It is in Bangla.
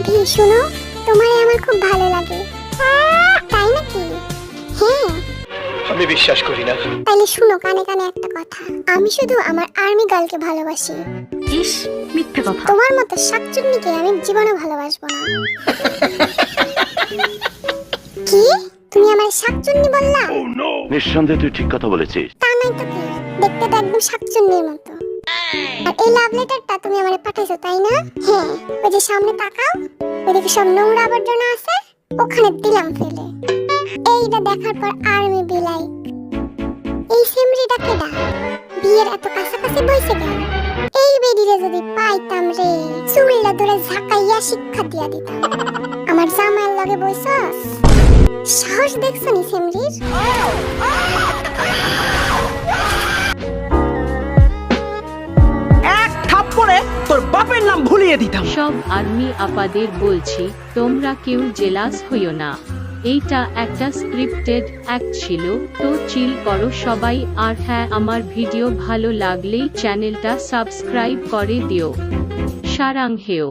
ভি শোনো, তোমারে আমার খুব ভালো লাগে। তাই নাকি? হ্যাঁ। আমি বিশ্বাস করি না। তাইলে শুনো কানে কানে একটা কথা, আমি শুধু আমার আর্মি গার্লকে ভালোবাসি। ইস, মিথ্যে কথা। তোমার মতো শাকচুন্নিকে আমি জীবনে ভালোবাসবো না। কি? তুমি আমার শাকচুন্নি বললা? নিঃসন্দেহে তুই ঠিক কথা বলেছিস। তা নাই তো কি, দেখতে তো একদম শাকচুন্নির মতো। আর এই লাভ লেটারটা তুমি আমারে পাঠাইছো তাই না? হ্যাঁ, ওই যে সামনে তাকাও, ওইদিকে সব নোংরা আবর্জনা আছে, ওখানে দিলাম ফেলে। এইটা দেখার পর আর্মি বি লাইক, এই সেমরিটা কেডা? বিয়ের এত কাছাকাছি বইছে কেন? এই বেডিরে যদি পাইতাম রে, চুলটা ধরে ঝাঁকাইয়া শিক্ষা দিয়া দিতাম। আমার জামাইয়ের লগে বইছস? সাহস দেখছো নি সেমরির? এক থাপ্পড়ে তোর বাপের নাম ভুলিয়ে দিতাম। সব আর্মি আপাদের বলছি, তোমরা কেউ জেলাস হইও না। এইটা একটা স্ক্রিপ্টেড অ্যাক্ট ছিল, তো চিল করো সবাই। আর হ্যাঁ, আমার ভিডিও ভালো লাগলেই চ্যানেলটা সাবস্ক্রাইব করে দিও। সারাং হেও।